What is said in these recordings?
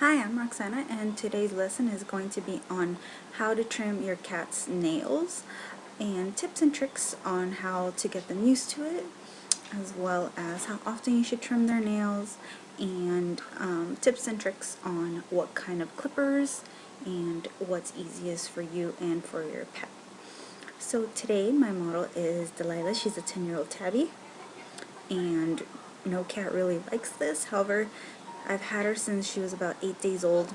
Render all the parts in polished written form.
Hi, I'm Roxana, and today's lesson is going to be on how to trim your cat's nails and tips and tricks on how to get them used to it, as well as how often you should trim their nails, and tips and tricks on what kind of clippers and what's easiest for you and for your pet. So today my model is Delilah. She's a 10-year-old tabby, and no cat really likes this. However, I've had her since she was about 8 days old,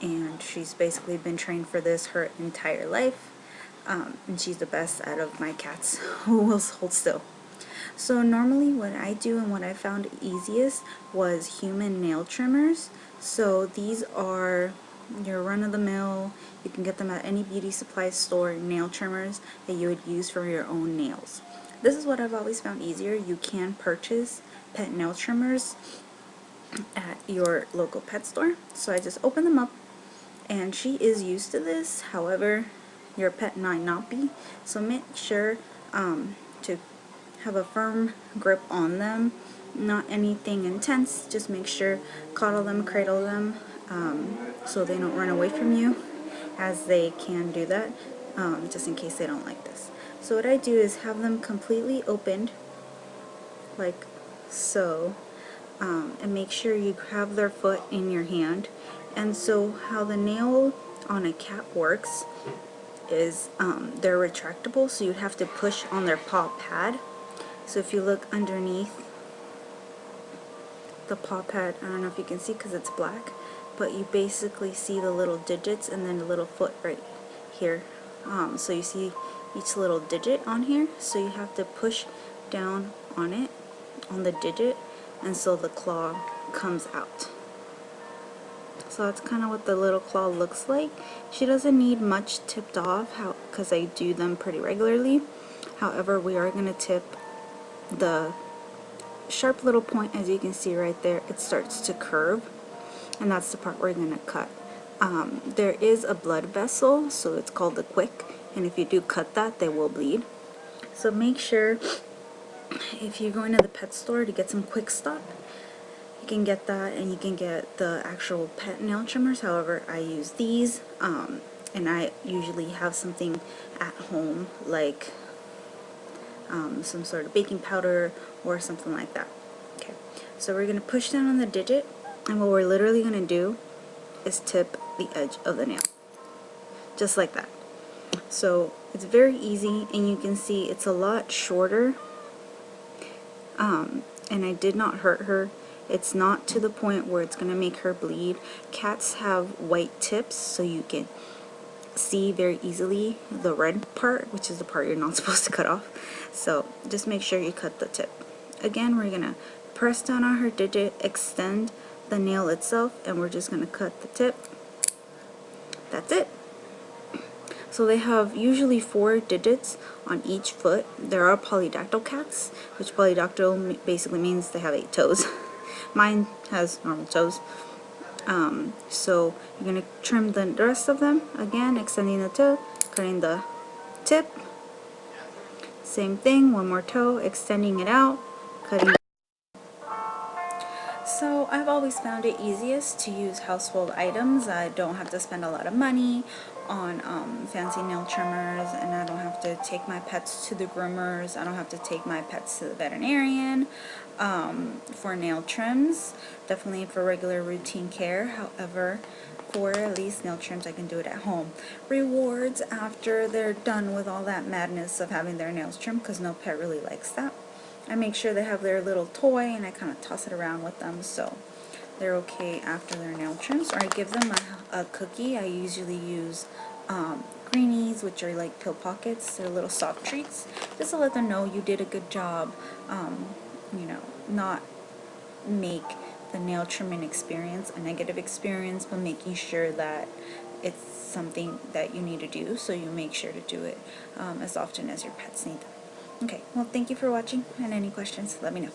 and she's basically been trained for this her entire life, and she's the best out of my cats who will hold still. So normally what I do and what I found easiest was human nail trimmers. So these are your run-of-the-mill, you can get them at any beauty supply store, nail trimmers that you would use for your own nails. This is what I've always found easier. You can purchase pet nail trimmers at your local pet store. So I just open them up, and she is used to this. However, your pet might not be, so make sure to have a firm grip on them, not anything intense. Just make sure, coddle them, cradle them, so they don't run away from you, as they can do that, just in case they don't like this. So what I do is have them completely opened like so, and make sure you have their foot in your hand. And so how the nail on a cat works is they're retractable, so you'd have to push on their paw pad. So if you look underneath the paw pad, I don't know if you can see because it's black, but you basically see the little digits and then the little foot right here. So you see each little digit on here, so you have to push down on it, on the digit, and so the claw comes out. So that's kind of what the little claw looks like. She doesn't need much tipped off because I do them pretty regularly. However, we are going to tip the sharp little point. As you can see right there, it starts to curve, and that's the part we're going to cut. There is a blood vessel, so it's called the quick, and if you do cut that, they will bleed. So make sure, if you're going to the pet store to get some quick stop, you can get that, and you can get the actual pet nail trimmers. However, I use these, and I usually have something at home, like some sort of baking powder or something like that. Okay, so we're going to push down on the digit, and what we're literally going to do is tip the edge of the nail, just like that. So it's very easy, and you can see it's a lot shorter, and I did not hurt her. It's not to the point where it's going to make her bleed. Cats have white tips, so you can see very easily the red part, which is the part you're not supposed to cut off. So just make sure you cut the tip. Again, we're going to press down on her digit, extend the nail itself, and we're just going to cut the tip. That's it. So they have usually 4 digits on each foot. There are polydactyl cats, which polydactyl basically means they have 8 toes. Mine has normal toes. So you're going to trim the rest of them. Again, extending the toe, cutting the tip. Same thing, one more toe, extending it out, cutting. So I've always found it easiest to use household items. I don't have to spend a lot of money on fancy nail trimmers, and I don't have to take my pets to the groomers. I don't have to take my pets to the veterinarian for nail trims. Definitely for regular routine care. However, for at least nail trims, I can do it at home. Rewards after they're done with all that madness of having their nails trimmed, because no pet really likes that. I make sure they have their little toy, and I kind of toss it around with them so they're okay after their nail trims. Or I give them a cookie. I usually use greenies, which are like pill pockets. They're little soft treats, just to let them know you did a good job. You know, not make the nail trimming experience a negative experience, but making sure that it's something that you need to do, so you make sure to do it as often as your pets need them. Okay, well, thank you for watching, and any questions, let me know.